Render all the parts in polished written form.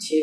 6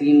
3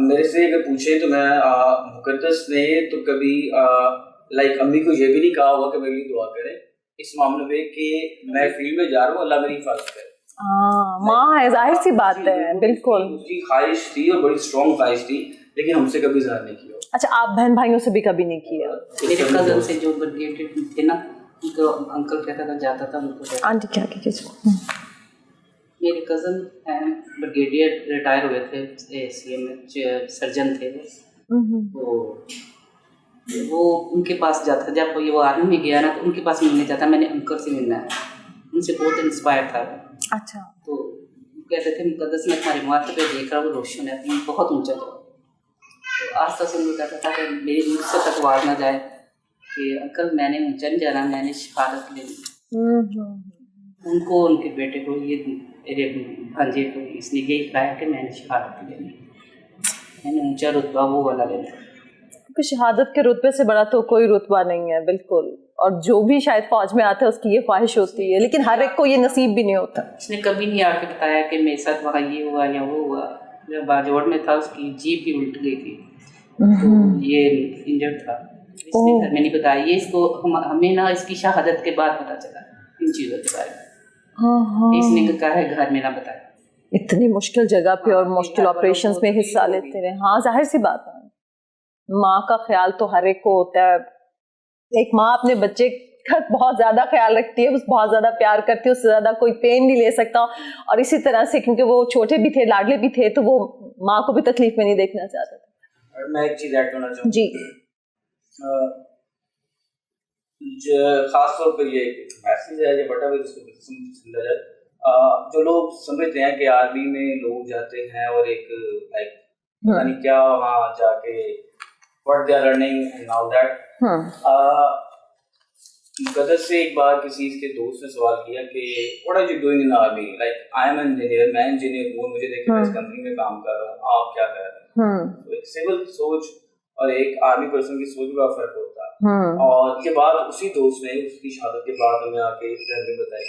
میرے سے اگر پوچھیں تو میں مقدس نے تو کبھی لائک امی کو یہ بھی نہیں کہا ہوگا کہ میرے لیے دعا کریں اس معاملے پہ کہ میں فیلڈ میں جا رہا ہوں اللہ میری حفاظت کرے. ماں ہے, ظاہر سی بات ہے, بالکل. اس کی خواہش تھی اور بڑی اسٹرانگ خواہش تھی, لیکن ہم سے کبھی ظاہر نہیں کیا. اچھا, آپ بہن بھائیوں سے بھی کبھی نہیں کیا؟ میرے کزن سے جو بریگیڈیئر تھے نا, ان کو انکل کہتا تھا, جاتا تھا ان کو. آنٹی کیا میرے کزن بریگیڈیئر ریٹائر ہوئے تھے, سی ایم سرجن تھے وہ ان کے پاس جاتا. جب وہ آرمی میں گیا نا تو ان کے پاس ملنے جاتا, میں نے انکل سے ملنا ہے, ان سے بہت انسپائر تھا. اچھا, تو کہتے تھے مقدس میں تمہارے ماتھے پہ دیکھ رہا ہوں روشن ہے, تم بہت اونچا جاؤ. تو آج تک ان کو کہتا تھا کہ میری مجھ سے تک آواز نہ جائے کہ انکل میں نے اونچا نہیں جانا, میں نے شہادت لینی. ان کو ان کے بیٹے کو یہ میرے بھانجے کو اس نے یہی کہا کہ میں نے شہادت لینی, میں نے اونچا رتبہ وہ والا لینا. کیونکہ شہادت کے رتبے سے بڑا تو کوئی رتبہ نہیں ہے, بالکل. اور جو بھی شاید فوج میں آتا ہے اس کی یہ خواہش ہوتی ہے, لیکن ہر ایک کو یہ نصیب بھی نہیں ہوتا. اس نے کبھی نہیں آ کے بتایا کہ میرے ساتھ وہاں یہ ہوا یا وہ ہوا. جب باجوڑ میں تھا اس کی جیپ بھی الٹ گئی تھی, تو یہ انجرڈ تھا. اس نے گھر میں نہیں بتایا, یہ اس کو ہمیں نا اس کی شہادت کے بعد پتہ چلا ان چیزوں کے بارے میں. اس نے کہا ہے گھر میں نہ بتایا. اتنی مشکل جگہ پہ اور مشکل آپریشنز میں حصہ لیتے رہے. ہاں, ظاہر سی بات ہے, ماں کا خیال تو ہر ایک کو ہوتا ہے. ایک ماں اپنے بچے کا بہت زیادہ خیال رکھتی ہے, اس بہت زیادہ پیار کرتی ہے, اس سے زیادہ کوئی پین نہیں لے سکتا. اور اسی طرح سے کیونکہ وہ چھوٹے بھی تھے, لاڈلے بھی تھے, تو وہ ماں کو بھی تکلیف میں نہیں دیکھنا چاہتے تھے. میں ایک چیز ایڈ کرنا چاہوں جی, خاص طور پہ یہ میسیج ہے یہ بٹا ہوئے سمجھا جائے. جو لوگ سمجھتے ہیں کہ آرمی میں لوگ جاتے ہیں اور ایک لائک پتہ نہیں کیا وہاں جا کے what they are learning and all that. مقدس سے ایک بار کسی اس کے دوست نے سوال کیا کہ what are you doing in the army? Like I am an engineer, میں انجینئر ہوں, مجھے دیکھیں میں اس کمپنی میں کام کر رہا ہوں, آپ کیا کر رہے ہیں. تو ایک سول سوچ اور ایک آرمی پرسن کی سوچ کا فرق ہوتا ہے. اور یہ بات اسی دوست نے اس کی شہادت کے بعد ہمیں آ کے گھر میں بتائی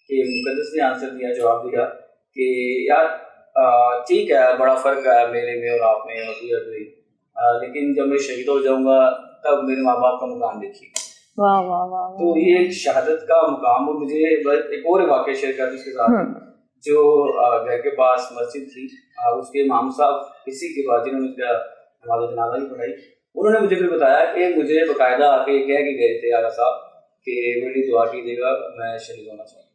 کہ مقدس نے آنسر دیا, جواب دیا کہ یار ٹھیک ہے بڑا فرق ہے میرے میں اور آپ میں اور لیکن جب میں شہید ہو جاؤں گا تب میرے ماں باپ کا مقام دیکھیے گا. تو یہ ایک شہادت کا مقام. اور مجھے ایک اور واقعہ شیئر کرتا ہوں اس کے ساتھ. جو گھر کے پاس مسجد تھی, اس کے امام صاحب اسی کے بعد جنہوں نے اس کا نماز جنازہ بھی پڑھائی, انہوں نے مجھے پھر بتایا کہ مجھے باقاعدہ آ کے کہہ کے گئے تھے اعلیٰ صاحب کہ میرے لیے دعا کیجیے گا, میں شہید ہونا چاہتا ہوں.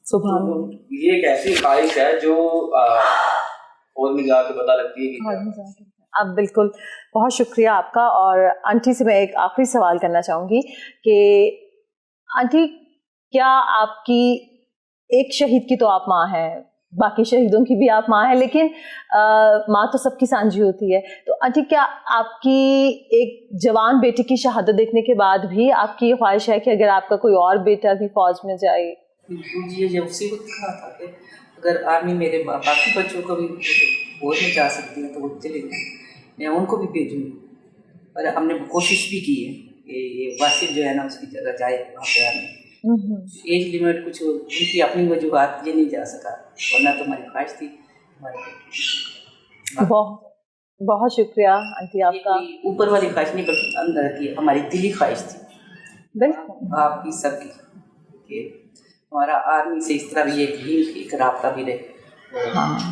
سبحان اللہ. یہ ایک ایسی خواہش ہے جو فوج میں جا کے پتہ لگتی ہے کہ اب بالکل. بہت شکریہ آپ کا. اور آنٹی سے میں ایک آخری سوال کرنا چاہوں گی کہ آنٹی کیا آپ کی ایک شہید کی تو آپ ماں ہیں, باقی شہیدوں کی بھی آپ ماں ہیں, لیکن ماں تو سب کی سانجھی ہوتی ہے. تو آنٹی کیا آپ کی ایک جوان بیٹے کی شہادت دیکھنے کے بعد بھی آپ کی یہ خواہش ہے کہ اگر آپ کا کوئی اور بیٹا بھی فوج میں جائے؟ یہ جو اسی وقت کہا تھا کہ اگر آرمی میرے باقی بچوں کو بھی فوج میں جا سکتی ہیں تو وہ چلے جائیں, میں ان کو بھی بھیجوں گی. اور ہم نے کوشش بھی کی ہے کہ یہ واسف جو ہے نا اس کی جگہ جائے وہاں پہ آرمی. ایج لمٹ کچھ ان کی اپنی وجوہات یہ نہیں جا سکا, ورنہ تو ہماری خواہش تھی ہمارے. بہت شکریہ آنٹی آپ کا. اوپر والی خواہش نہیں بلکہ اندر کی ہماری دلی خواہش تھی. بالکل آپ کی سب کی کہ ہمارا آرمی سے اس طرح بھی ایک رابطہ بھی رہے,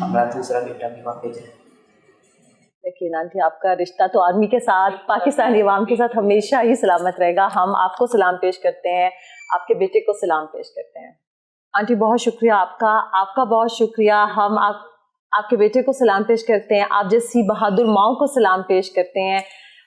ہمارا دوسرا بیٹا بھی واقع جائے. لیکن آنٹی آپ کا رشتہ تو آرمی کے ساتھ, پاکستانی عوام کے ساتھ ہمیشہ ہی سلامت رہے گا. ہم آپ کو سلام پیش کرتے ہیں, آپ کے بیٹے کو سلام پیش کرتے ہیں. آنٹی بہت شکریہ آپ کا بہت شکریہ. ہم آپ کے بیٹے کو سلام پیش کرتے ہیں, آپ جیسی بہادر ماؤں کو سلام پیش کرتے ہیں.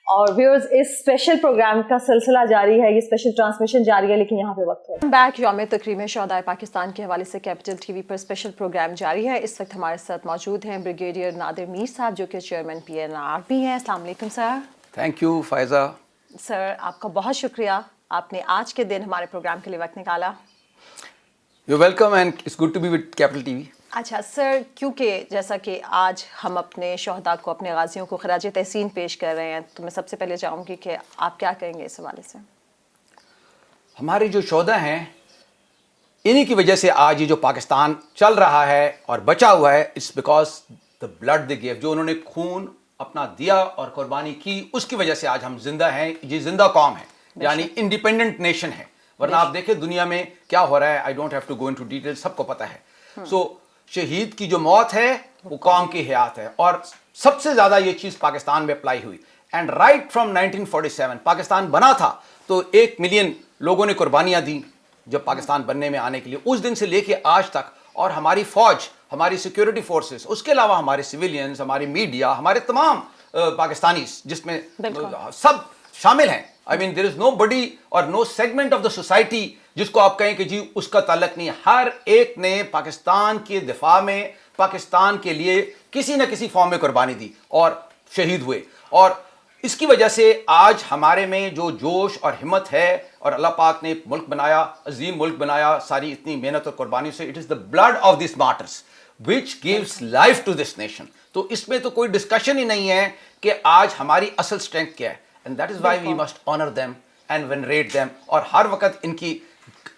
اور ویورز اس اسپیشل پروگرام کا سلسلہ جاری ہے, یہ اسپیشل ٹرانسمیشن جاری ہے, لیکن یہاں پہ وقت ہو بیک. یوم تکریم شہدائے پاکستان کے حوالے سے کیپٹل ٹی وی پر اسپیشل پروگرام جاری ہے. اس وقت ہمارے ساتھ موجود ہیں بریگیڈیئر نادر میر صاحب جو کہ چیئرمین PNR بھی ہیں. السلام علیکم sir. Thank you Faiza. Sir آپ کا بہت شکریہ, آپ نے آج کے دن ہمارے پروگرام کے لیے وقت نکالا. You welcome and it's good to be with Capital T V. اچھا سر, کیونکہ جیسا کہ آج ہم اپنے شہداء کو, اپنے غازیوں کو خراج تحسین پیش کر رہے ہیں, تو میں سب سے پہلے چاہوں گی کہ آپ کیا کہیں گے اس حوالے سے. ہمارے جو شہداء ہیں انہی کی وجہ سے آج یہ جو پاکستان چل رہا ہے اور بچا ہوا ہے, it's because the blood they gave, جو انہوں نے خون اپنا دیا اور قربانی کی, اس کی وجہ سے آج ہم زندہ ہیں. یہ زندہ قوم ہے, یعنی انڈیپینڈنٹ نیشن ہے. ورنہ آپ دیکھیں دنیا میں کیا ہو رہا ہے, I don't have to go into detail, سب کو پتہ ہے. سو شہید کی جو موت ہے وہ قوم کی حیات ہے, اور سب سے زیادہ یہ چیز پاکستان میں اپلائی ہوئی. اینڈ رائٹ فرام 1947 پاکستان بنا تھا تو 1 ملین لوگوں نے قربانیاں دی جب پاکستان بننے میں آنے کے لیے, اس دن سے لے کے آج تک. اور ہماری فوج, ہماری سیکیورٹی فورسز, اس کے علاوہ ہمارے سویلینز, ہماری میڈیا, ہمارے تمام پاکستانیز جس میں سب شامل ہیں. آئی مین دیر از نو بڈی اور نو سیگمنٹ آف دا سوسائٹی جس کو آپ کہیں کہ جی اس کا تعلق نہیں ہے. ہر ایک نے پاکستان کے دفاع میں, پاکستان کے لیے کسی نہ کسی فارم میں قربانی دی اور شہید ہوئے. اور اس کی وجہ سے آج ہمارے میں جو جوش اور ہمت ہے, اور اللہ پاک نے ملک بنایا, عظیم ملک بنایا ساری اتنی محنت اور قربانی سے. It is the blood of these martyrs which gives life to this nation. تو اس میں تو کوئی ڈسکشن ہی نہیں ہے کہ آج ہماری اصل اسٹرینتھ کیا ہے. And that is why we must honor them and venerate them. اور ہر وقت ان کی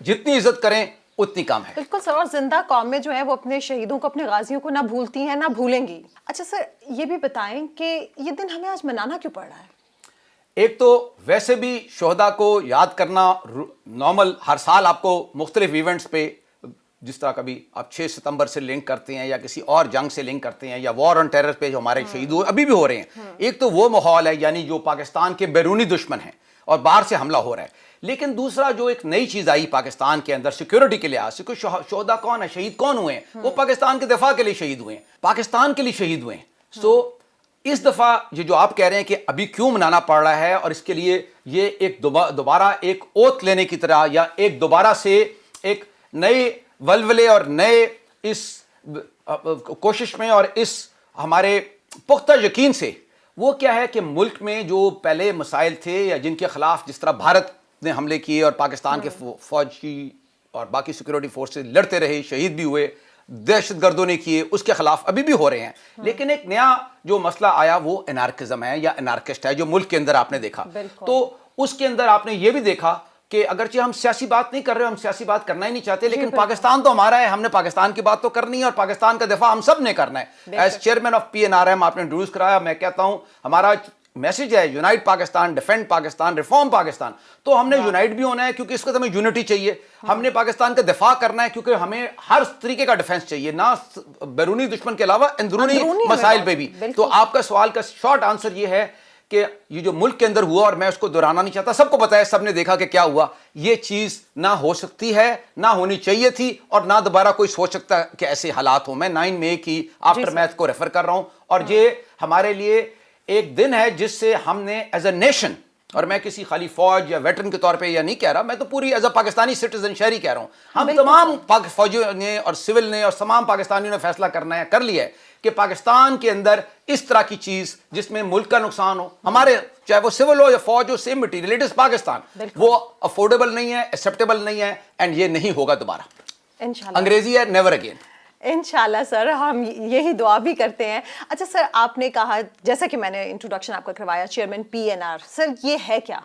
جتنی عزت کریں اتنی کم ہے. بالکل سر, اور زندہ قوم میں جو ہے وہ اپنے شہیدوں کو, اپنے غازیوں کو نہ بھولتی ہیں نہ بھولیں گی. اچھا سر, یہ بھی بتائیں کہ یہ دن ہمیں آج منانا کیوں پڑ رہا ہے؟ ایک تو ویسے بھی شہداء کو یاد کرنا نارمل, ہر سال آپ کو مختلف ایونٹس پہ, جس طرح کبھی آپ 6 ستمبر سے لنک کرتے ہیں یا کسی اور جنگ سے لنک کرتے ہیں, یا وار آن ٹیرر پہ جو ہمارے شہید ہوئے ابھی بھی ہو رہے ہیں. ایک تو وہ ماحول ہے, یعنی جو پاکستان کے بیرونی دشمن ہیں اور باہر سے حملہ ہو رہا ہے. لیکن دوسرا جو ایک نئی چیز آئی پاکستان کے اندر سیکیورٹی کے لحاظ سے, شہداء کون ہے, شہید کون ہوئے ہیں, وہ پاکستان کے دفاع کے لیے شہید ہوئے ہیں, پاکستان کے لیے شہید ہوئے ہیں. سو اس دفعہ یہ جو آپ کہہ رہے ہیں کہ ابھی کیوں منانا پڑ رہا ہے, اور اس کے لیے یہ ایک دوبارہ ایک اوتھ لینے کی طرح, یا ایک دوبارہ سے ایک نئے ولولے اور نئے اس کوشش میں اور اس ہمارے پختہ یقین سے, وہ کیا ہے کہ ملک میں جو پہلے مسائل تھے یا جن کے خلاف جس طرح بھارت نے حملے کیے اور پاکستان کے فوجی اور باقی سیکیورٹی فورسز لڑتے رہے, شہید بھی ہوئے, دہشت گردوں نے کیے, اس کے خلاف ابھی بھی ہو رہے ہیں. لیکن ایک نیا جو مسئلہ آیا وہ انارکزم ہے یا انارکسٹ ہے, جو ملک کے اندر آپ نے دیکھا. تو اس کے اندر آپ نے یہ بھی دیکھا کہ اگرچہ ہم سیاسی بات نہیں کر رہے, ہم سیاسی بات کرنا ہی نہیں چاہتے, لیکن پاکستان تو ہمارا ہے, ہم نے پاکستان کی بات تو کرنی ہے, اور پاکستان کا دفاع ہم سب نے کرنا ہے. ایز چیئرمین آف PNRM آپ نے انٹروڈیوس کرایا, میں کہتا ہوں ہمارا میسج ہے unite Pakistan, defend Pakistan, reform Pakistan. تو ہم نے یونائٹ بھی ہونا ہے کیونکہ اس وقت ہمیں یونٹی چاہیے. ہم نے پاکستان کا دفاع کرنا ہے کیونکہ ہمیں ہر طریقے کا ڈیفینس چاہیے, نہ بیرونی دشمن کے علاوہ اندرونی مسائل پہ بھی. تو آپ کا سوال کا شارٹ آنسر یہ ہے کہ یہ جو ملک کے اندر ہوا, اور میں اس کو دہرانا نہیں چاہتا, سب کو پتا ہے, سب نے دیکھا کہ کیا ہوا, یہ چیز نہ ہو سکتی ہے, نہ ہونی چاہیے تھی, اور نہ دوبارہ کوئی سوچ سکتا کہ ایسے حالات ہوں. میں 9 مئی کی آفٹر میتھ کو ریفر کر رہا ہوں, اور یہ ہمارے لیے ایک دن ہے جس سے ہم نے ایز اے نیشن, اور میں کسی خالی فوج یا ویٹرن کے طور پہ یا نہیں کہہ رہا, میں تو پوری ایز اے پاکستانی سٹیزن شہری کہہ رہا ہوں, ہم تمام فوجیوں نے اور سول نے اور تمام پاکستانیوں نے فیصلہ کرنا ہے, کر لیا ہے کہ پاکستان کے اندر اس طرح کی چیز جس میں ملک کا نقصان ہو, ہمارے چاہے وہ سول ہو یا فوج ہو, same material, it is Pakistan, وہ افورڈیبل نہیں ہے, ایکسیپٹیبل نہیں ہے, اینڈ یہ نہیں ہوگا دوبارہ. انگریزی ہے نیور اگین. انشاءاللہ سر, ہم یہی دعا بھی کرتے ہیں. اچھا سر, آپ نے کہا, جیسا کہ میں نے انٹروڈکشن آپ کا کروایا, چیئرمین PNR, سر یہ ہے کیا؟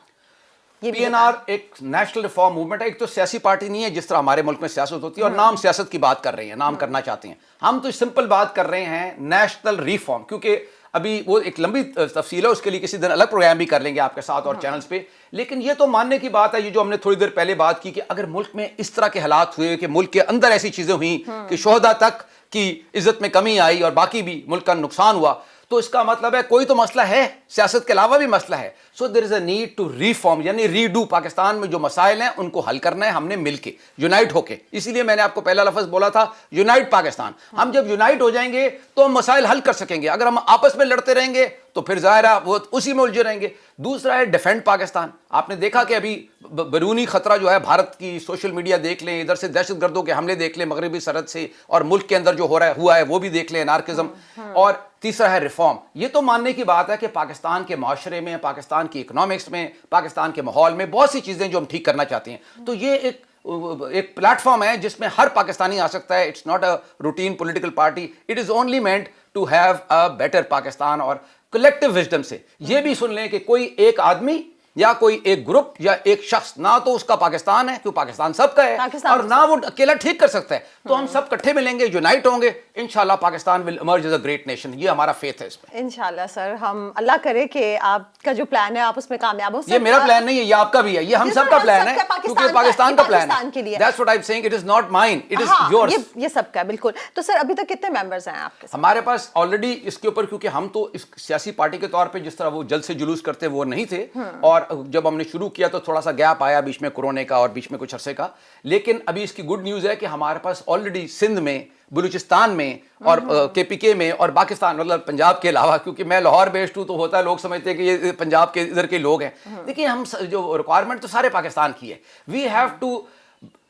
PNR ایک نیشنل ریفارم موومنٹ ہے. ایک تو سیاسی پارٹی نہیں ہے جس طرح ہمارے ملک میں سیاست ہوتی ہے, اور نام سیاست کی بات کر رہے ہیں, نام کرنا چاہتے ہیں. ہم تو سمپل بات کر رہے ہیں نیشنل ریفارم, کیونکہ ابھی وہ ایک لمبی تفصیل ہے, اس کے لیے کسی دن الگ پروگرام بھی کر لیں گے آپ کے ساتھ اور چینلز پہ. لیکن یہ تو ماننے کی بات ہے, یہ جو ہم نے تھوڑی دیر پہلے بات کی, کہ اگر ملک میں اس طرح کے حالات ہوئے کہ ملک کے اندر ایسی چیزیں ہوئیں کہ شہداء تک کی عزت میں کمی آئی اور باقی بھی ملک کا نقصان ہوا, تو اس کا مطلب ہے کوئی تو مسئلہ ہے, سیاست کے علاوہ بھی مسئلہ ہے. سو دیر از اے نیڈ ٹو ریفارم, یعنی ریڈو. پاکستان میں جو مسائل ہیں ان کو حل کرنا ہے ہم نے مل کے, یونائٹ ہو کے. اسی لیے میں نے آپ کو پہلا لفظ بولا تھا یونائٹ پاکستان. ہم جب یونائٹ ہو جائیں گے تو ہم مسائل حل کر سکیں گے. اگر ہم آپس میں لڑتے رہیں گے تو پھر ظاہر ہے وہ اسی میں الجھے رہیں گے. دوسرا ہے ڈیفینڈ پاکستان. آپ نے دیکھا کہ ابھی بیرونی خطرہ جو ہے, بھارت کی سوشل میڈیا دیکھ لیں, ادھر سے دہشت گردوں کے حملے دیکھ لیں مغربی سرحد سے, اور ملک کے اندر جو ہوا ہے وہ بھی دیکھ لیں, انارکزم. اور تیسرا ہے ریفارم. یہ تو ماننے کی بات ہے کہ پاکستان کے معاشرے میں, پاکستان کی اکنامکس میں, پاکستان کے ماحول میں بہت سی چیزیں جو ہم ٹھیک کرنا چاہتے ہیں. تو یہ ایک پلیٹ فارم ہے جس میں ہر پاکستانی آ سکتا ہے. It's not a routine political party, it is only meant to have a better Pakistan. اور کلیکٹیو وزڈم سے یہ بھی سن لیں کہ کوئی ایک آدمی یا کوئی ایک گروپ یا ایک شخص نہ تو اس کا پاکستان ہے کیوں پاکستان سب کا ہے اور نہ وہ اکیلا ٹھیک کر سکتا ہے تو ہم سب کٹھے ملیں گے یونائٹ ہوں گے انشاءاللہ Pakistan will emerge as a great nation یہ ہمارا فیتھ ہے اس میں انشاءاللہ سر ہم اللہ کرے کہ آپ کا جو پلان ہے آپ اس میں کامیاب ہو یہ میرا پلان نہیں ہے یہ آپ کا بھی ہے یہ ہم سب کا پلان ہے کیونکہ پاکستان کا پلان ہے that's what I'm saying it is not mine it is yours یہ سب کا بالکل تو سر ابھی تک کتنے ممبرز ہیں آپ کے ہمارے پاس آلریڈی اس کے اوپر کیونکہ ہم تو اس سیاسی پارٹی کے طور پہ جس طرح وہ جلد سے جلوس کرتے وہ نہیں تھے اور جب ہم نے شروع کیا تو تھوڑا سا گیپ آیا بیچ میں کورونے کا اور بیچ میں کچھ عرصے کا لیکن ابھی اس کی گڈ نیوز ہے کہ ہمارے پاس آلریڈی سندھ میں بلوچستان میں اور کے پی کے میں اور پاکستان مطلب پنجاب کے علاوہ کیونکہ میں لاہور بیسڈ ہوں تو ہوتا ہے لوگ سمجھتے ہیں کہ یہ پنجاب کے ادھر کے لوگ ہیں دیکھیں ہم جو ریکوائرمنٹ تو سارے پاکستان کی ہے we have to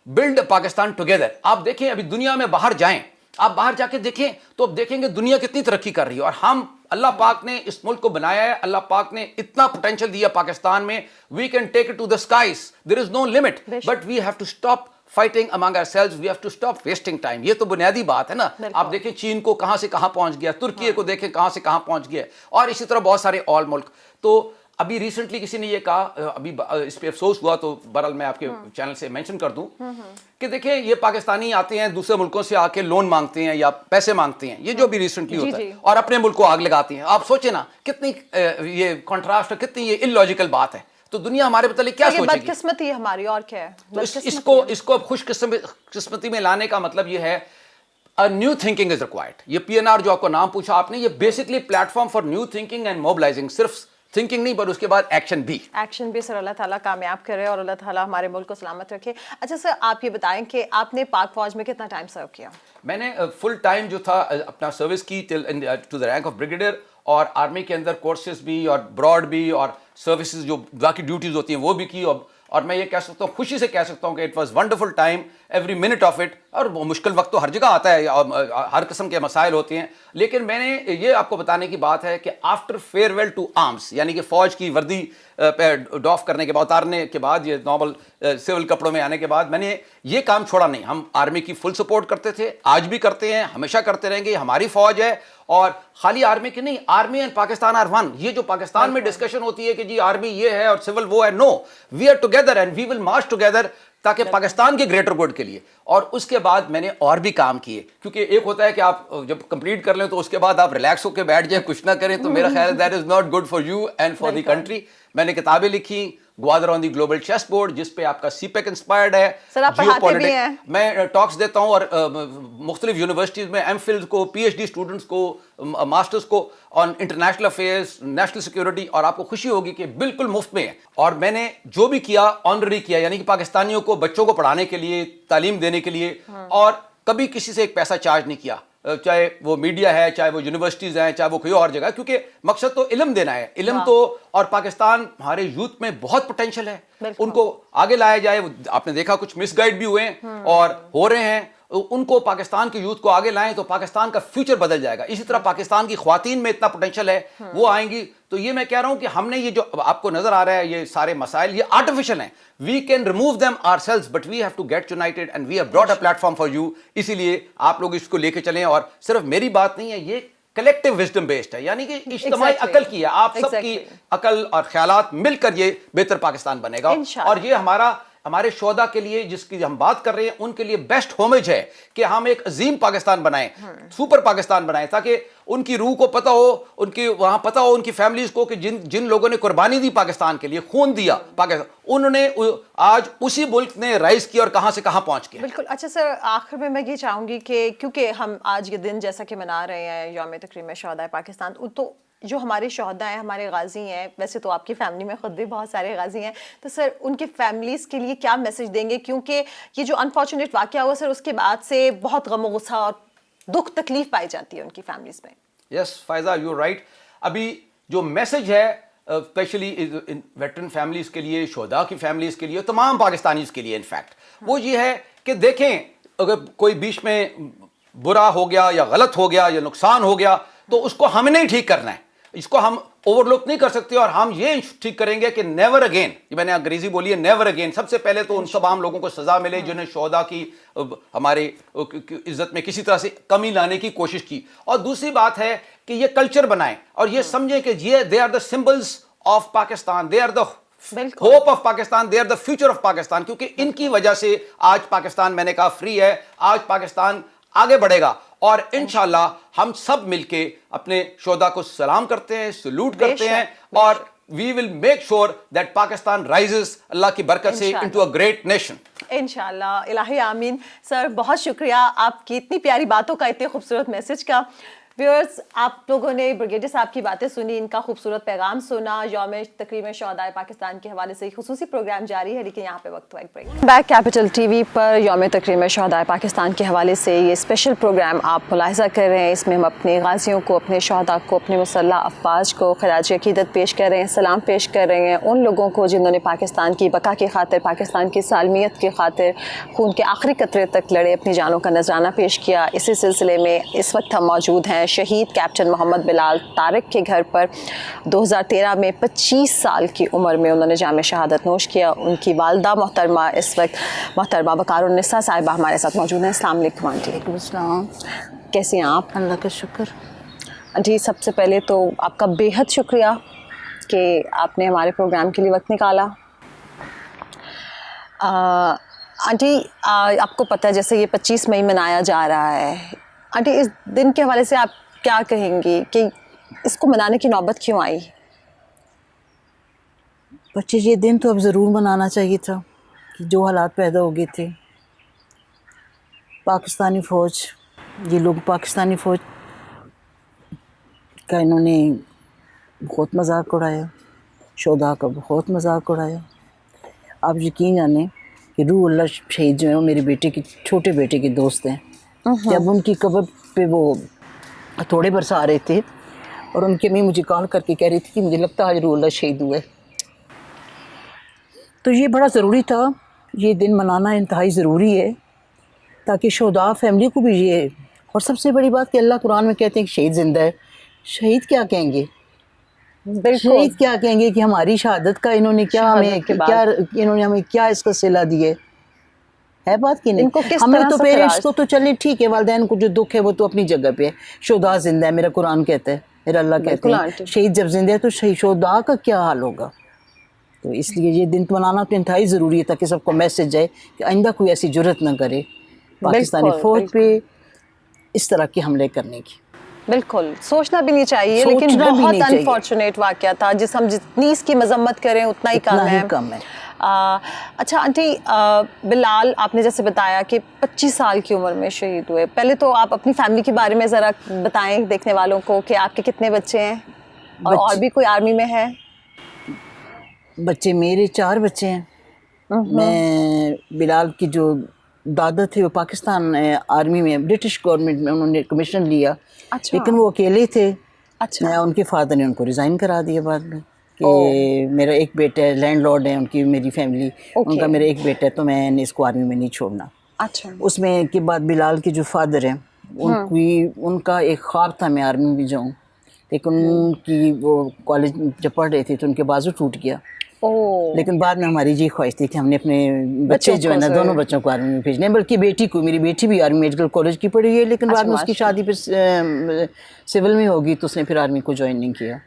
build Pakistan together آپ دیکھیں ابھی دنیا میں باہر جائیں آپ باہر جا کے دیکھیں تو اب دیکھیں گے دنیا کتنی ترقی کر رہی ہے اور ہم اللہ پاک نے اس ملک کو بنایا ہے اللہ پاک نے اتنا پوٹینشیل دیا پاکستان میں we can take it to the skies there is no limit but we have to stop fighting among ourselves we have to stop wasting time یہ تو بنیادی بات ہے نا آپ دیکھیں چین کو کہاں سے کہاں پہنچ گیا ترکی کو دیکھیں کہاں سے کہاں پہنچ گیا اور اسی طرح بہت سارے آل ملک تو ابھی ریسنٹلی کسی نے یہ کہا ابھی اس پہ افسوس ہوا تو بہرحال میں آپ کے چینل سے مینشن کر دوں کہ دیکھیں یہ پاکستانی آتے ہیں دوسرے ملکوں سے آ کے لون مانگتے ہیں یا پیسے مانگتے ہیں یہ جو بھی ریسنٹلی ہوتا ہے اور اپنے ملک کو آگ لگاتے ہیں آپ سوچیں نا کتنی یہ کنٹراسٹ کتنی یہ illogical بات ہے تو دنیا ہمارے متعلق کیا سوچے گی بدقسمتی ہماری اور کیا ہے اس کو خوش قسمتی میں لانے کا مطلب یہ ہے نیو تھنکنگ از ریکوائرڈ یہ پی این آر جو آپ کو نام پوچھا آپ نے یہ basically plate form for new thinking and mobilising صرف تھنکنگ نہیں پر اس کے بعد ایکشن بھی سر اللہ تعالیٰ کامیاب کرے اور اللہ تعالیٰ ہمارے ملک کو سلامت رکھے اچھا سر آپ یہ بتائیں کہ آپ نے پاک فوج میں کتنا ٹائم سرو کیا میں نے فل ٹائم جو تھا اپنا سروس کی to the rank of brigadier اور آرمی کے اندر کورسز بھی اور براڈ بھی اور سروسز جو باقی ڈیوٹیز ہوتی ہیں وہ بھی کی اور میں یہ کہہ سکتا ہوں خوشی سے کہہ سکتا ہوں کہ it was wonderful time every minute of it اور مشکل وقت تو ہر جگہ آتا ہے ہر قسم کے مسائل ہوتے ہیں لیکن میں نے یہ آپ کو بتانے کی بات ہے کہ آفٹر فیئر ٹو آرمس یعنی کہ فوج کی وردی ڈاف کرنے کے بعد اتارنے کے بعد یہ نارمل سول کپڑوں میں آنے کے بعد میں نے یہ کام چھوڑا نہیں ہم آرمی کی فل سپورٹ کرتے تھے آج بھی کرتے ہیں ہمیشہ کرتے رہیں گے ہماری فوج ہے اور خالی آرمی کی نہیں army and Pakistan are one یہ جو پاکستان میں ڈسکشن ہوتی ہے کہ جی آرمی یہ ہے اور سول وہ ہے now we are together and we will march together تاکہ پاکستان کے گریٹر گڈ کے لیے اور اس کے بعد میں نے اور بھی کام کیے کیونکہ ایک ہوتا ہے کہ آپ جب کمپلیٹ کر لیں تو اس کے بعد آپ ریلیکس ہو کے بیٹھ جائیں کچھ نہ کریں تو میرا خیال ہے that is not good for you and for the country میں نے کتابیں لکھی گوادر آن دی گلوبل چیس بورڈ جس پہ آپ کا سی پیک انسپائرڈ ہے میں ٹاکس دیتا ہوں اور مختلف یونیورسٹیز میں ایم فل کو پی ایچ ڈی اسٹوڈنٹس کو ماسٹرز کو on international affairs national security اور آپ کو خوشی ہوگی کہ بالکل مفت میں ہے اور میں نے جو بھی کیا آنرری کیا یعنی کہ پاکستانیوں کو بچوں کو پڑھانے کے لیے تعلیم دینے کے لیے اور کبھی کسی سے ایک پیسہ چارج نہیں کیا چاہے وہ میڈیا ہے چاہے وہ یونیورسٹیز ہیں چاہے وہ کوئی اور جگہ کیونکہ مقصد تو علم دینا ہے علم تو اور پاکستان ہمارے یوتھ میں بہت پوٹینشیل ہے ان کو آگے لایا جائے آپ نے دیکھا کچھ مس گائیڈ بھی ہوئے ہیں اور ہو رہے ہیں ان کو پاکستان کے یوتھ کو آگے لائیں تو پاکستان کا فیوچر بدل جائے گا اسی طرح پاکستان کی خواتین میں اتنا پوٹینشیل ہے وہ آئیں گی تو یہ میں کہہ رہا ہوں کہ ہم نے یہ جو آپ کو نظر آ رہا ہے یہ سارے مسائل یہ آرٹیفیشل ہیں we can remove them ourselves but we have to get united and we have brought a platform for you اسی لیے آپ لوگ اس کو لے کے چلیں اور صرف میری بات نہیں ہے یہ کلیکٹیو وزڈم بیسڈ ہے یعنی کہ اجتماعی عقل کی ہے آپ سب کی عقل اور خیالات مل کر یہ بہتر پاکستان بنے گا اور یہ ہمارے شہداء کے لیے جس کی ہم بات کر رہے ہیں ان کے لیے بیسٹ ہومیج ہے کہ ہم ایک عظیم پاکستان بنائیں سپر پاکستان بنائیں تاکہ ان کی روح کو پتہ ہو ان کی وہاں پتہ ہو ان کی فیملیز کو کہ جن لوگوں نے قربانی دی پاکستان کے لیے خون دیا پاکستان انہوں نے آج اسی ملک نے رائز کیا اور کہاں سے کہاں پہنچ گیا بالکل اچھا سر آخر میں یہ چاہوں گی کہ کیونکہ ہم آج کے دن جیسا کہ منا رہے ہیں یوم تکریم شہدائے پاکستان تو جو ہمارے شہداء ہیں ہمارے غازی ہیں ویسے تو آپ کی فیملی میں خود بھی بہت سارے غازی ہیں تو سر ان کی فیملیز کے لیے کیا میسج دیں گے کیونکہ یہ جو انفارچونیٹ واقعہ ہوا سر اس کے بعد سے بہت غم و غصہ اور دکھ تکلیف پائی جاتی ہے ان کی فیملیز میں یس فائزہ یو رائٹ ابھی جو میسج ہے اسپیشلی ویٹرن فیملیز کے لیے شہداء کی فیملیز کے لیے تمام پاکستانیز کے لیے انفیکٹ وہ یہ ہے کہ دیکھیں اگر کوئی بیچ میں برا ہو گیا یا غلط ہو گیا یا نقصان ہو گیا تو اس کو ہم نے ہی ٹھیک کرنا ہے اس کو ہم اوور لک نہیں کر سکتے اور ہم یہ ٹھیک کریں گے کہ نیور اگین یہ میں نے انگریزی بولی ہے نیور اگین سب سے پہلے تو ان تمام لوگوں کو سزا ملے جنہیں شہداء کی ہمارے عزت میں کسی طرح سے کمی لانے کی کوشش کی اور دوسری بات ہے کہ یہ کلچر بنائیں اور یہ سمجھیں کہ یہ they are the symbols of Pakistan they are the hope of Pakistan, they are the future of Pakistan, کیونکہ ان کی وجہ سے آج پاکستان, میں نے کہا, فری ہے. آج پاکستان آگے بڑھے گا اور انشاءاللہ ہم سب مل کے اپنے شہداء کو سلام کرتے ہیں, سلوٹ کرتے ہیں, اور we will make sure that Pakistan rises اللہ کی برکت سے into a great nation. انشاءاللہ, الہی آمین. سر بہت شکریہ آپ کی اتنی پیاری باتوں کا, اتنے خوبصورت میسج کا. ویورز, آپ لوگوں نے بریگیڈیئر صاحب کی باتیں سنی, ان کا خوبصورت پیغام سنا. یوم تکریم شہدائے پاکستان کے حوالے سے خصوصی پروگرام جاری ہے, لیکن یہاں پہ وقت ہوا ایک بریک. بیک کیپٹل ٹی وی پر یوم تکریم شہدائے پاکستان کے حوالے سے یہ اسپیشل پروگرام آپ ملاحظہ کر رہے ہیں. اس میں ہم اپنے غازیوں کو, اپنے شہداء کو, اپنے مسلح افواج کو خراج عقیدت پیش کر رہے ہیں, سلام پیش کر رہے ہیں ان لوگوں کو جنہوں نے پاکستان کی بقا کی خاطر, پاکستان کی سالمیت کی خاطر خون کے آخری قطرے تک لڑے, اپنی جانوں کا نذرانہ پیش کیا. اسی سلسلے میں اس وقت ہم موجود ہیں شہید کیپٹن محمد بلال طارق کے گھر پر. 2013 میں 25 سال کی عمر میں انہوں نے جام شہادت نوش کیا. ان کی والدہ محترمہ اس وقت محترمہ وقار النساء صاحبہ ہمارے ساتھ موجود ہیں. السلام علیکم آنٹی. وعلیکم السلام. کیسی ہیں آپ؟ اللہ کا شکر. آنٹی سب سے پہلے تو آپ کا بے حد شکریہ کہ آپ نے ہمارے پروگرام کے لیے وقت نکالا. آنٹی آپ کو پتہ ہے جیسے یہ 25 مئی منایا جا رہا ہے, آنٹی اس دن کے حوالے سے آپ کیا کہیں گی کہ اس کو منانے کی نوبت کیوں آئی؟ بچے یہ دن تو اب ضرور منانا چاہیے تھا کہ جو حالات پیدا ہو گئے تھے. پاکستانی فوج, یہ لوگ پاکستانی فوج کا انہوں نے بہت مذاق اڑایا, شہداء کا بہت مذاق اڑایا. آپ یقین جانیں کہ روح اللہ شہید جو ہیں وہ میرے بیٹے کے, چھوٹے بیٹے کے دوست ہیں. جب ان کی قبر پہ وہ تھوڑے برس آ رہے تھے اور ان کی امی مجھے کال کر کے کہہ رہی تھی کہ مجھے لگتا ہے آج روح اللہ شہید ہوئے. تو یہ بڑا ضروری تھا, یہ دن منانا انتہائی ضروری ہے تاکہ شہداء فیملی کو بھی یہ, اور سب سے بڑی بات کہ اللہ قرآن میں کہتے ہیں کہ شہید زندہ ہے. شہید کیا کہیں گے, شہید کیا کہیں گے کہ ہماری شہادت کا انہوں نے کیا ہمیں کیا اس کا صلہ دیے ہے بات کی نہیں. ہمیں تو پیرنٹس کو تو چلے ٹھیک ہے, والدین کو جو دکھ ہے وہ تو اپنی جگہ پہ ہے. شہداء زندہ ہے, میرا قرآن کہتا ہے, میرا اللہ کہتے ہیں شہید جب زندہ ہے تو شہداء کا کیا حال ہوگا. تو اس لیے یہ دن منانا تو انتہائی ضروری ہے تاکہ سب کو میسج جائے کہ آئندہ کوئی ایسی جرت نہ کرے پاکستانی فوج پہ اس طرح کے حملے کرنے کی. بالکل سوچنا بھی نہیں چاہیے, لیکن بہت انفارچونیٹ واقعہ تھا جس ہم جتنی اس کی مذمت کریں اتنا ہی کم ہے. اچھا آنٹی, بلال آپ نے جیسے بتایا کہ 25 سال کی عمر میں شہید ہوئے, پہلے تو آپ اپنی فیملی کے بارے میں ذرا بتائیں دیکھنے والوں کو کہ آپ کے کتنے بچے ہیں اور بھی کوئی آرمی میں ہے؟ بچے میرے 4 بچے ہیں. میں بلال کی جو دادا تھے وہ پاکستان آرمی میں, برٹش گورنمنٹ میں انہوں نے کمیشن لیا, لیکن وہ اکیلے تھے. ان کے فادر نے ان کو ریزائن کرا دیا بعد میں کہ میرا ایک بیٹا ہے, لینڈ لارڈ ہے ان کی میری فیملی, ان کا میرا ایک بیٹا ہے تو میں نے اس کو آرمی میں نہیں چھوڑنا. اس میں کے بعد بلال کے جو فادر ہیں ان کا ایک خواب تھا میں آرمی میں جاؤں, لیکن ان کی وہ کالج جب پڑھ رہے تھے تو ان کے بازو ٹوٹ گیا. لیکن بعد میں ہماری یہ خواہش تھی کہ ہم نے اپنے بچے جو ہے نا دونوں بچوں کو آرمی میں بھیجنے, بلکہ بیٹی کو, میری بیٹی بھی آرمی میڈیکل کالج کی پڑھی ہے, لیکن بعد میں اس کی شادی پھر سول میں ہوگی تو اس نے پھر آرمی کو جوائن نہیں کیا.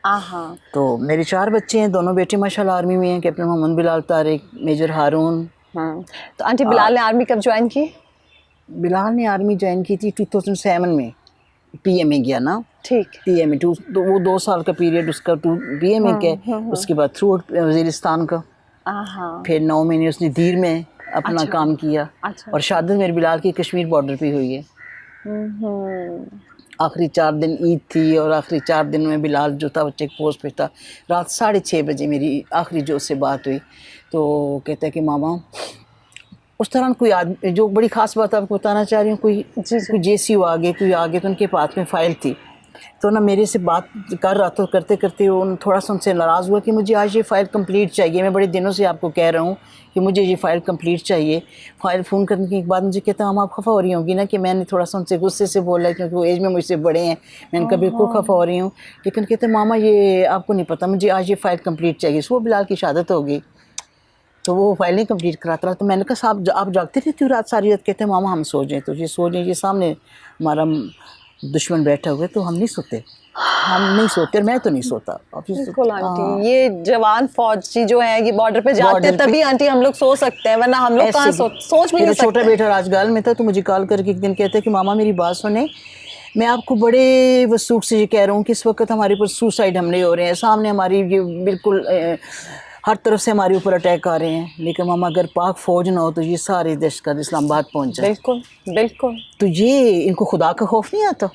تو میرے 4 بچے ہیں, دونوں بیٹے ماشاءاللہ آرمی میں ہیں, کیپٹن محمد بلال طارق, میجر ہارون. تو آنٹی بلال نے آرمی کب جوائن کی؟ بلال نے آرمی جوائن کی تھی 2007 میں, پی ایم اے گیا نا, ٹھیک, پی ایم اے تو وہ 2 سال کا پیریڈ اس کا پی ایم اے کا, اس کے بعد تھرو وزیرستان کا, پھر 9 مہینے اس نے دیر میں اپنا کام کیا, اور شہادت میرے بلال کی کشمیر بارڈر پہ ہوئی ہے. آخری 4 دن عید تھی اور آخری 4 دن میں بلال جو تھا وہ چیک پوسٹ پہ تھا. رات 6:30 بجے میری آخری جو اس سے بات ہوئی تو کہتا ہے کہ ماما اس طرح کوئی آدمی, جو بڑی خاص بات آپ کو بتانا چاہ رہی ہوں, کوئی جے سی او آگے کوئی آگے تو ان کے پاس میں فائل تھی, تو نا میرے سے بات کر رہا تھا, کرتے کرتے وہ تھوڑا سا ان سے ناراض ہوا کہ مجھے آج یہ فائل کمپلیٹ چاہیے, میں بڑے دنوں سے آپ کو کہہ رہا ہوں کہ مجھے یہ فائل کمپلیٹ چاہیے. فائل فون کرنے کے بعد مجھے کہتا ہوں آپ خفا ہو رہی ہوں گی نا کہ میں نے تھوڑا سا ان سے غصے سے بولا ہے کیونکہ وہ ایج میں مجھ سے بڑے ہیں, میں ان کا بالکل خفا ہو رہی ہوں, لیکن کہتے ہیں ماما یہ آپ کو نہیں پتہ مجھے آج یہ فائل کمپلیٹ چاہیے. وہ بلال کی شہادت ہو گئی تو وہ فائل نہیں کمپلیٹ کراتا رہا. تو میں نے کہا صاحب آپ جاگتے رہتے ہو رات ساری رات؟ کہتے ہیں ماما ہم سو جائیں تو یہ سو جائیں, یہ سامنے ہمارا دشمن بیٹھا ہوا ہے تو ہم نہیں سوتے. ہم نہیں سوتے اور میں تو نہیں سوتا. بالکل آنٹی, یہ جوان فوجی جو ہیں یہ بارڈر پہ جاتے ہیں تبھی آنٹی ہم لوگ سو سکتے ہیں, ورنہ ہم لوگ کہاں سوچ بھی نہیں سکتے. چھوٹا بیٹا راجگال میں تھا تو مجھے کال کر کے ایک دن کہتا ہے کہ ماما میری بات سنیں, میں آپ کو بڑے وثوق سے یہ کہہ رہا ہوں کہ اس وقت ہمارے اوپر سوسائڈ حملے ہو رہے ہیں, سامنے ہماری یہ بالکل ہر طرف سے ہمارے اوپر اٹیک آ رہے ہیں, لیکن ماما اگر پاک فوج نہ ہو تو یہ سارے دہشت گرد اسلام آباد پہنچ جائیں. بالکل بالکل. تو یہ ان کو خدا کا خوف نہیں آتا,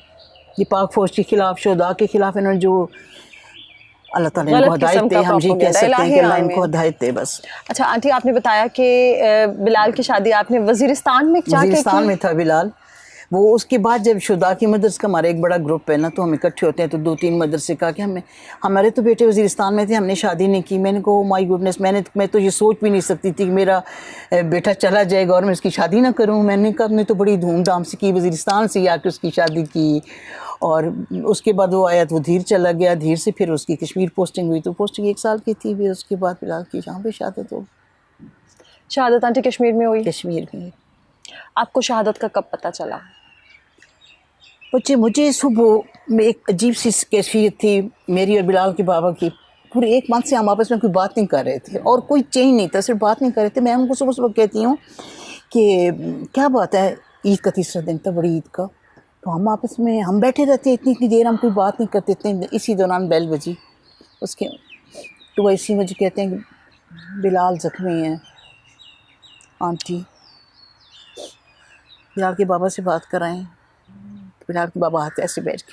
یہ پاک فوج کے خلاف, شہداء کے خلاف انہوں نے جو اللہ تعالیٰ ان کو ہدایت دے, ہم یہ کہہ سکتے ہیں کہ اللہ ان کو ہدایت دے بس. اچھا آنٹی, آپ نے بتایا کہ بلال کی شادی آپ نے وزیرستان میں جا کے کی؟ وزیرستان میں تھا بلال. وہ اس کے بعد جب شہداء کی مدرسے کا ہمارا ایک بڑا گروپ ہے نا, تو ہم اکٹھے ہوتے ہیں, تو 2-3 مدرسے کہا کہ ہمارے تو بیٹے وزیرستان میں تھے, ہم نے شادی نہیں کی. میں نے کہا مائی گوڈنس, میں تو یہ سوچ بھی نہیں سکتی تھی کہ میرا بیٹا چلا جائے گا اور میں اس کی شادی نہ کروں. میں نے کہا ہم نے تو بڑی دھوم دھام سے کی, وزیرستان سے آ کے اس کی شادی کی. اور اس کے بعد وہ آیا تو وہ دھیر چلا گیا, دھیر سے پھر اس کی کشمیر پوسٹنگ ہوئی, تو پوسٹنگ 1 سال کی تھی. پھر اس کے بعد بلال کی جہاں پہ شہادت ہو. شہادت آنٹی کشمیر میں ہوئی؟ کشمیر میں. آپ کو شہادت کا کب پتہ چلا؟ بچے مجھے صبح میں ایک عجیب سی کیفیت تھی میری اور بلال کے بابا کی. پورے 1 ماہ سے ہم آپس میں کوئی بات نہیں کر رہے تھے اور کوئی چینج نہیں تھا, صرف بات نہیں کر رہے تھے. میں ان کو صبح کہتی ہوں کہ کیا بات ہے, عید کا 3را دن تھا, بڑی عید کا, تو ہم آپس میں ہم بیٹھے رہتے اتنی دیر, ہم کوئی بات نہیں کرتے تھے. اسی دوران بیل بجی اس کے, تو وہ اسی مجھے کہتے ہیں کہ بلال زخمی ہیں آنٹی, بلال کے بابا سے بات کرائیں. بلال کے بابا آتے ایسے بیٹھ کے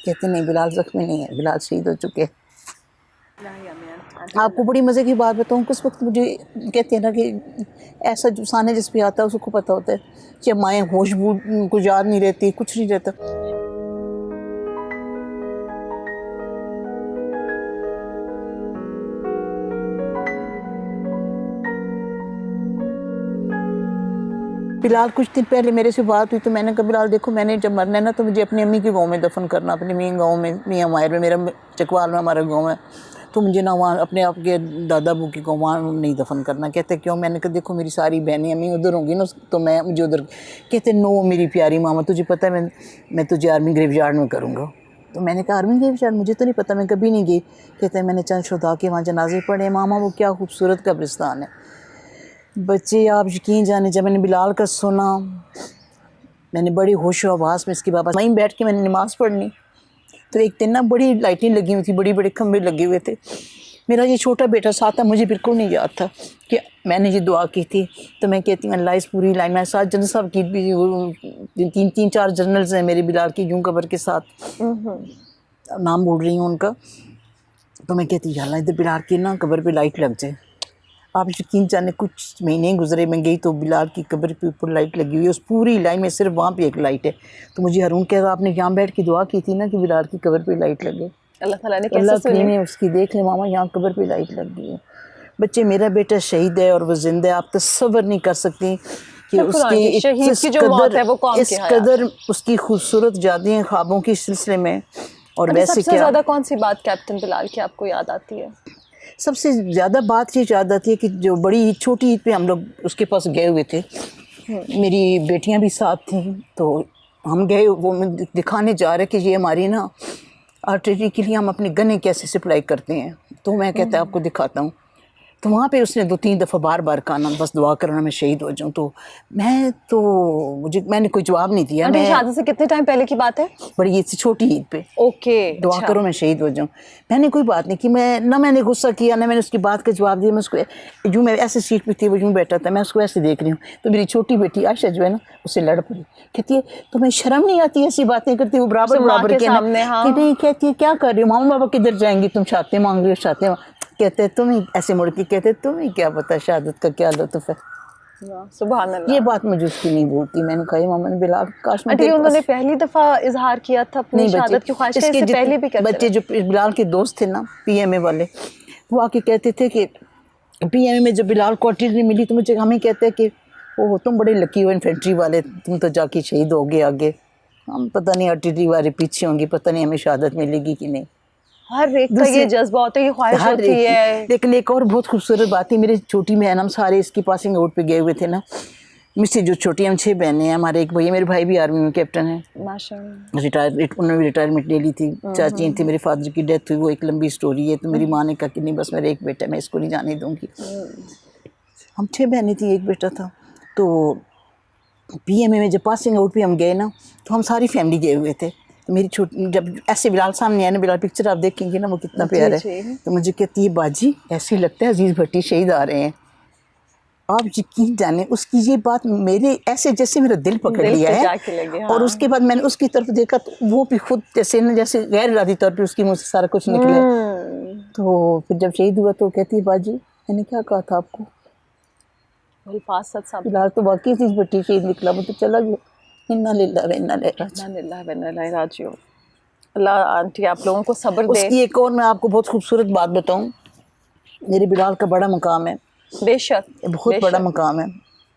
کہتے نہیں بلال زخمی نہیں ہے, بلال شہید ہو چکے. آپ کو بڑی مزے کی بات بتاؤں, کس وقت مجھے کہتے ہیں نا کہ ایسا جو سانے جس پہ آتا ہے اس کو پتہ ہوتا ہے کہ مائیں ہوش کو یاد نہیں رہتی, کچھ نہیں رہتا. بلال کچھ دن پہلے میرے سے بات ہوئی تو میں نے کہا بلال دیکھو, میں نے جب مرنا ہے نا تو مجھے اپنی امی کے گاؤں میں دفن کرنا, اپنے مین گاؤں میں, میاں ماہر میں, میرا چکوال میں ہمارا گاؤں ہے, تو مجھے نہ وہاں اپنے آپ کے دادا ابو کے گاؤں وہاں نہیں دفن کرنا. کہتے کیوں؟ میں نے کہا دیکھو میری ساری بہنیں امی ادھر ہوں گی نا, تو میں مجھے ادھر. کہتے نو میری پیاری ماما, تجھے پتہ ہے میں تجھے آرمی گریو یارڈ میں کروں گا. تو میں نے کہا آرمی گریو یارڈ مجھے تو نہیں پتہ, میں کبھی نہیں گئی. کہتے ہیں میں نے چند شہداء کے وہاں جنازے پڑھے ماما, وہ کیا خوبصورت قبرستان ہے. بچے آپ یقین جانے, جب میں نے بلال کا سنا میں نے بڑی ہوش و حواس میں اس کے بابا وہیں بیٹھ کے میں نے نماز پڑھنی. تو ایک دن نا بڑی لائٹیں لگی ہوئی تھی, بڑے بڑے کھمبے لگے ہوئے تھے. میرا یہ چھوٹا بیٹا ساتھ تھا, مجھے بالکل نہیں یاد تھا کہ میں نے یہ دعا کی تھی. تو میں کہتی ہوں اللہ اس پوری لائن میں ساتھ جنرل صاحب کی بھی 3-4 جنرلز ہیں میرے بلال کی یوں قبر کے ساتھ, نام بول رہی ہوں ان کا. تو میں کہتی یا اللہ ادھر بلال کی نا قبر پہ لائٹ لگ جائے. آپ یقین جانے کچھ مہینے گزرے, میں گئی تو بلال کی قبر پہ اوپر لائٹ لگی ہوئی ہے, اس پوری لائن میں صرف وہاں پہ ایک لائٹ ہے. تو مجھے ہارون کہہ رہا آپ نے یہاں بیٹھ کے دعا کی تھی نا کہ بلال کی قبر پہ لائٹ لگے. اللہ تعالیٰ نے اللہ کیسے کریم نے اس کی دیکھ لے ماما یہاں قبر پہ لائٹ لگ گئی ہے. بچے میرا بیٹا شہید ہے اور وہ زندہ ہے, آپ تصور نہیں کر سکتی کہ اس کی شہید کی جو موت ہے وہ قوم کی حیات, اس قدر اس کی خوبصورت یادیں خوابوں کے سلسلے میں. اور ویسے سب سے زیادہ کون سی بات کیپٹن بلال کی آپ کو یاد آتی ہے؟ سب سے زیادہ بات یہ یاد آتی ہے کہ جو بڑی عید, چھوٹی عید پہ ہم لوگ اس کے پاس گئے ہوئے تھے, میری بیٹیاں بھی ساتھ تھیں. تو ہم گئے, وہ دکھانے جا رہے کہ یہ ہماری نا آرٹلری کے لیے ہم اپنے گنے کیسے سپلائی کرتے ہیں. تو میں کہتا ہے آپ کو دکھاتا ہوں. تو وہاں پہ اس نے 2-3 دفعہ بار بار کہا بس دعا کرنا میں شہید ہو جاؤں. تو میں نے کوئی جواب نہیں دیا. میں شادی سے کتنے ٹائم پہلے کی بات ہے؟ بڑی عید سے چھوٹی عید پہ. اوکے, دعا کرو میں شہید ہو جاؤں. میں نے کوئی بات نہیں کی, میں نے غصہ کیا, نہ میں نے اس کی بات کا جواب دیا. میں اس کو یوں, میں ایسے سیٹ پہ تھی, وہ یوں بیٹھا تھا, میں اس کو ایسے دیکھ رہی ہوں. تو میری چھوٹی بیٹی عائشہ جو ہے نا اس سے لڑ پڑی, کہتی ہے تمہیں شرم نہیں آتی ایسی باتیں کرتی؟ وہ برابر کے سامنے کہ نہیں, کہتی ہے کیا کر رہی ہو, ماما بابا کدھر جائیں گی, تم چھاتے مانگ رہی ہو چھاتے. کہتے ہیں تمہیں ایسے مڑ کے کہتے تمہیں کیا پتا شہادت کا کیا لطف ہے. سبحان اللہ. یہ بات مجھے اس کی نہیں بولتی. میں نے کہا ماما نے بلال کاش میں انہوں نے پہلی دفعہ اظہار کیا تھا اپنی شہادت کی خواہش, اس سے پہلے بھی کرتے بچے جو بلال کے دوست تھے نا پی ایم اے والے, وہ آ کے کہتے تھے کہ پی ایم اے میں جب بلال کو آرٹلری ملی تو مجھے ہمیں کہتے ہیں کہ اوہ تم بڑے لکی ہو انفینٹری والے, تم تو جا کے شہید ہو گے آگے. ہم پتہ نہیں آرٹلری والے پیچھے ہوں گے, پتہ نہیں ہمیں شہادت ملے گی کہ نہیں. ہر ایک کا یہ جذبہ ہوتا ہے, یہ خواہش ہوتی ہے. لیکن ایک اور بہت خوبصورت بات ہے, میرے چھوٹی بہن ہم سارے اس کی پاسنگ آؤٹ پہ گئے ہوئے تھے نا, مجھ سے جو چھوٹی ہم 6 بہنیں ہیں, ہمارے ایک بھائی, میرے بھائی بھی آرمی میں کیپٹن ہیں, ماشاءاللہ. انہوں نے بھی ریٹائرمنٹ لے لی تھی. چاچی تھی, میرے فادر کی ڈیتھ ہوئی, وہ ایک لمبی سٹوری ہے. تو میری ماں نے کہا کہ نہیں بس میرا ایک بیٹا ہے, میں اس کو نہیں جانے دوں گی. ہم 6 بہنیں تھیں, ایک بیٹا تھا. تو پی ایم اے میں جب پاسنگ آؤٹ پہ ہم گئے نا, تو ہم ساری فیملی گئے ہوئے تھے. تو میری چھوٹی جب ایسے بلال سامنے آیا نا, بلال پکچر آپ دیکھیں گے نا وہ کتنا پیارا ہے, تو مجھے کہتی ہے باجی ایسے لگتا ہے عزیز بھٹی شہید آ رہے ہیں. آپ یقین جانیں اس کی یہ بات میرے ایسے جیسے میرا دل پکڑ لیا ہے. اور اس کے بعد میں نے اس کی طرف دیکھا تو وہ بھی خود جیسے نا جیسے غیر ارادی طور پہ اس کی منہ سے سارا کچھ نکلے. تو پھر جب شہید ہوا تو کہتی ہے باجی میں نے کیا کہا تھا آپ کو, بلال تو واقعی عزیز بھٹی شہید نکلا, وہ تو چلا گیا. انا للہ و انا الیہ راجعون. اللہ آنٹی آپ لوگوں کو صبر اس دے. کی ایک اور میں آپ کو بہت خوبصورت بات بتاؤں, میرے بلال کا بڑا مقام ہے, بے شک بہت بڑا مقام ہے.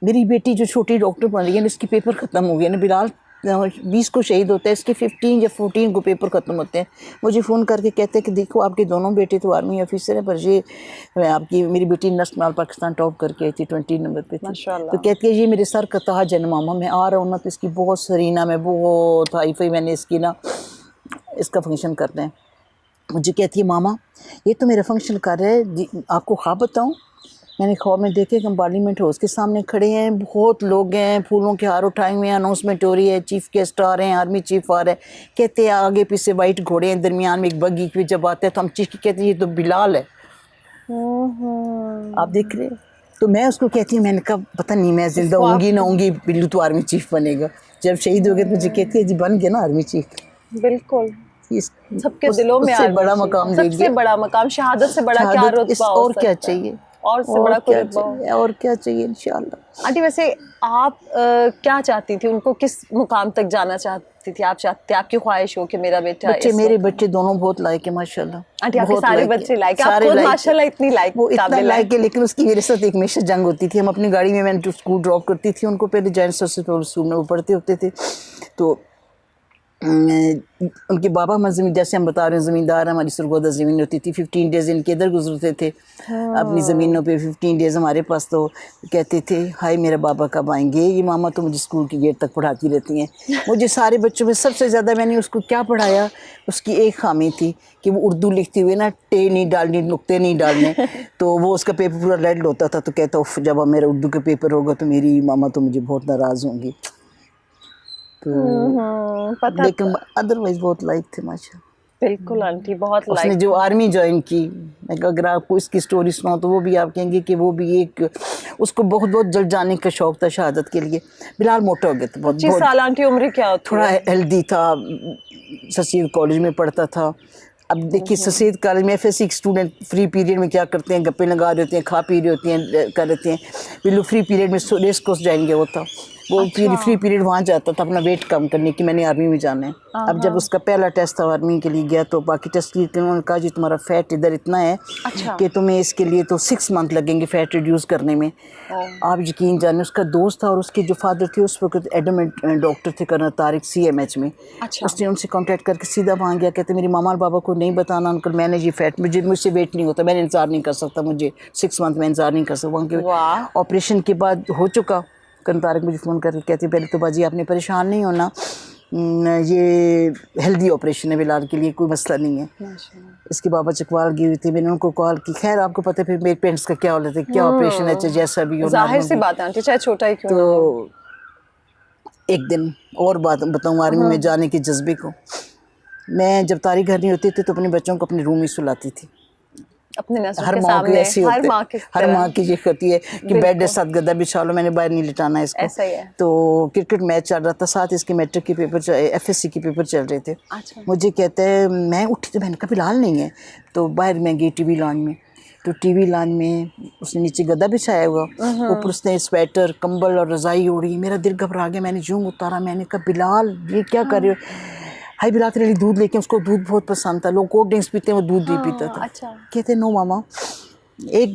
میری بیٹی جو چھوٹی ڈاکٹر بن رہی ہے, اس کی پیپر ختم ہو گیا نا. بلال 20 کو شہید ہوتا ہے, اس کے 15 یا 14 کو پیپر ختم ہوتے ہیں. مجھے فون کر کے کہتے ہیں کہ دیکھو آپ کے دونوں بیٹے تو آرمی آفیسر ہیں, پر یہ آپ کی میری بیٹی نسٹ مال پاکستان ٹاپ کر کے آئی تھی, 20 نمبر پہ تھی. تو کہتی ہے یہ میرے سر کا تاج ہے نا ماما, میں آ رہا ہوں نا تو اس کی بہت سرینا میں بہت ہائی فائی میں نے اس کی نا اس کا فنکشن کرتے ہیں. مجھے کہتی ہے ماما یہ تو میرا فنکشن کر رہے ہے, آپ کو خواب بتاؤں. میں نے خواب میں دیکھے کہ ہم پارلیمنٹ ہاؤس کے سامنے کھڑے ہیں, بہت لوگ ہیں, پھولوں کے ہار اٹھائے ہوئے ہیں, اناؤنسمنٹ ہو رہی ہے, چیف گیسٹ آ رہے ہیں, آرمی چیف آ رہا ہے. کہتے ہیں آگے پیچھے وائٹ گھوڑے ہیں, درمیان میں ایک بگی پہ جب آتے ہیں تو ہم چیخ کے کہتے ہیں یہ تو بلال ہے. آپ دیکھ رہے. تو میں اس کو کہتی ہوں, میں نے کہا پتہ نہیں میں زندہ ہوں گی نہ ہوں گی, بلو تو آرمی چیف بنے گا. جب شہید ہو گئے تو مجھے کہتی ہے جی بن گیا نا آرمی چیف. بالکل سب کے دلوں میں اس سے بڑا مقام لے سب سے بڑا مقام, شہادت سے بڑا کیا رتبہ ہو اور سکتا کیا ہے, چاہیے, اور سے بڑا کوئی رتبہ ہو. اور کیا چاہیے انشاءاللہ. آنٹی ویسے آپ کیا چاہتی تھی, ان کو کس مقام تک جانا چاہتی تھی؟ آپ چاہتے آپ کی خواہش ہو کہ میرا بیٹا بچے, میرے بچے دونوں بہت لائق ہیں ماشاءاللہ. آنٹی آپ کے سارے بچے لائق ہیں, آپ خود ماشاءاللہ اتنی لائق وہ اتنا قابل لائق ہے, لیکن اس کی میرے ساتھ ایک ہمیشہ جنگ ہوتی تھی. ہم اپنی گاڑی میں اسکول ڈراپ کرتی تھی ان کو, پہلے جائنٹ سرسل اسکول میں وہ پڑھتے ہوتے تھے. تو ان کے بابا زمین, جیسے ہم بتا رہے ہیں زمیندار, ہماری سرگودا زمین ہوتی تھی, 15 ڈیز ان کے ادھر گزرتے تھے اپنی زمینوں پہ, 15 ڈیز ہمارے پاس. تو کہتے تھے ہائے میرا بابا کب آئیں گے, یہ ماما تو مجھے اسکول کی گیٹ تک پڑھاتی رہتی ہیں. مجھے سارے بچوں میں سب سے زیادہ میں نے اس کو کیا پڑھایا, اس کی ایک خامی تھی کہ وہ اردو لکھتی ہوئے نا ٹے نہیں ڈالنی, نقطے نہیں ڈالنے. تو وہ اس کا پیپر پورا ریڈ ہوتا تھا, تو کہتا جب میرا اردو کا پیپر ہوگا تو میری ماما تو مجھے بہت ناراض ہوں گی. تو لیکن ادروائز بہت لائق تھے ماشاءاللہ. بالکل آنٹی بہت اس نے لائق. جو آرمی جوائن کی, اگر آپ کو اس کی سٹوری سناؤ تو وہ بھی آپ کہیں گے کہ وہ بھی ایک, اس کو بہت بہت جلد جانے کا شوق تھا شہادت کے لیے. بلال موٹا ہو گیا تھا, 25 سال آنٹی عمر کیا ہوتی تھوڑا ہیلدی تھا, سسید کالج میں پڑھتا تھا. اب دیکھیے سسید کالج میں F S C student free period میں کیا کرتے ہیں, گپے لگا رہے ہوتے ہیں, کھا پی رہے ہوتے ہیں, کر رہتے ہیں. بلو فری پیریڈ میں ریس کورس جائیں گے, وہ تھا وہ فری پیریڈ وہاں جاتا تھا اپنا ویٹ کم کرنے کی, میں نے آرمی میں جانا ہے. اب جب اس کا پہلا ٹیسٹ تھا آرمی کے لیے گیا, تو باقی ٹیسٹ کی انہوں نے کہا جی تمہارا فیٹ ادھر اتنا ہے کہ تمہیں اس کے لیے تو 6 منتھ لگیں گے فیٹ ریڈیوس کرنے میں. آپ یقین جانیں اس کا دوست تھا, اور اس کے جو فادر تھے اس وقت ایڈمنٹ ڈاکٹر تھے کرنل طارق CMH میں. اس نے ان سے کانٹیکٹ کر کے سیدھا وہاں گیا, کہتے میری ماما اور بابا کو نہیں بتانا انکل, میں نے یہ فیٹ مجھ سے ویٹ نہیں ہوتا, میں نے انتظار نہیں کر سکتا, مجھے 6 منتھ میں انتظار نہیں کر سکتا. وہاں کے آپریشن کے بعد ہو چکا. کرنل طارق مجھے فون کر کے کہتے پہلے تو باجی آپ نے پریشان نہیں ہونا, یہ ہیلدی آپریشن ہے بلال کے لیے, کوئی مسئلہ نہیں ہے. اس کے بابا چکوال گئے ہوئے تھے, میں نے ان کو کال کی. خیر آپ کو پتہ ہے پھر میرے پیرنٹس کا کیا حالت ہے, کیا آپریشن ہے, چاہے جیسا بھی ہو, ظاہر سی بات ہے آنٹی چاہے چھوٹا ہی کیوں نہ ہو. تو ایک دن اور بات بتاؤں آرمی میں جانے کے جذبے کو. میں جب طارق گھر نہیں ہوتی تھی تو اپنے بچوں کو اپنے روم میں سلاتی تھی. اپنے نظر ہر کے ماں کو سامنے, ایسی ہر ہوتے ماں کی ہر ماں کی یہ ہوتی ہے کہ بیڈ کے ساتھ گدا بچھا لو, میں نے باہر نہیں لٹانا ہے اس کو. ایسا ہی ہے. تو کرکٹ میچ چل رہا تھا, ساتھ اس کے میٹرک کے پیپر FSC کے پیپر چل رہے تھے. مجھے کہتے ہیں, میں اٹھی تو میں نے کہا بلال نہیں ہے, تو باہر میں گئی ٹی وی لان میں. تو ٹی وی لان میں اس نے نیچے گدا بچھایا ہوا, اوپر اس نے سویٹر کمبل اور رضائی اوڑھی. میرا دل گھبرا گیا, میں نے یوں اتارا, میں نے کہا بلال یہ کیا کر رہے ہو. ہائی بلال تیرے لیے دودھ لے کے, اس کو دودھ بہت پسند تھا, لوگ کولڈ ڈرنکس پیتے ہیں وہ دودھ نہیں پیتا تھا. کہتے نو ماما, ایک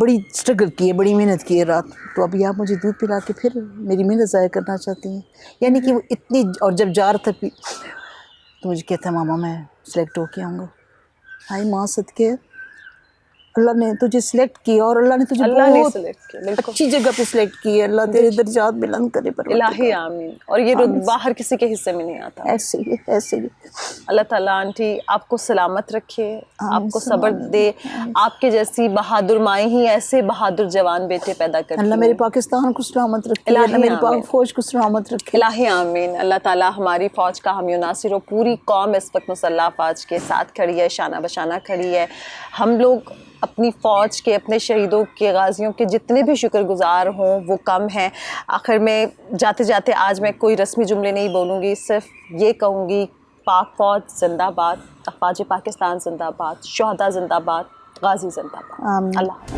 بڑی اسٹرگل کی ہے, بڑی محنت کی ہے رات, تو ابھی آپ مجھے دودھ پلا کے پھر میری محنت ضائع کرنا چاہتی ہیں. یعنی کہ وہ اتنی, اور جب جا رہا تھا تو مجھے کہتا ہے ماما میں سلیکٹ ہو کے آؤں گا. ہائی ماں صدقے اللہ نے تجھے سلیکٹ کیا اور اللہ نے تجھے اللہ نے بہت select کیا، بالکل اچھی جگہ پہ سلیکٹ کیا. اللہ تیرے درجات بلند کرے پروردگار. الہی آمین. اور یہ رتبہ ہر کسی کے حصے میں نہیں آتا. ایسے ہی ایسے ہی. اللہ تعالیٰ آنٹی آپ کو سلامت رکھے، آپ کو صبر دے. آپ کے جیسی بہادر مائیں ہی ایسے بہادر جوان بیٹے پیدا کرتی اللہ ہیں. میرے پاکستان کو سلامت رکھے. الہی اللہ میری آمین. پاک فوج کو سلامت رکھے. الہی آمین. اللہ تعالیٰ ہماری فوج کا حامی و ناصر ہو. پوری قوم اس وقت مسلح افواج کے ساتھ کھڑی ہے، شانہ بشانہ کھڑی ہے. ہم لوگ اپنی فوج کے، اپنے شہیدوں کے، غازیوں کے جتنے بھی شکر گزار ہوں وہ کم ہیں. آخر میں جاتے جاتے آج میں کوئی رسمی جملے نہیں بولوں گی، صرف یہ کہوں گی پاک فوج زندہ باد، افواج پاکستان زندہ باد، شہداء زندہ باد، غازی زندہ باد. آمین. اللہ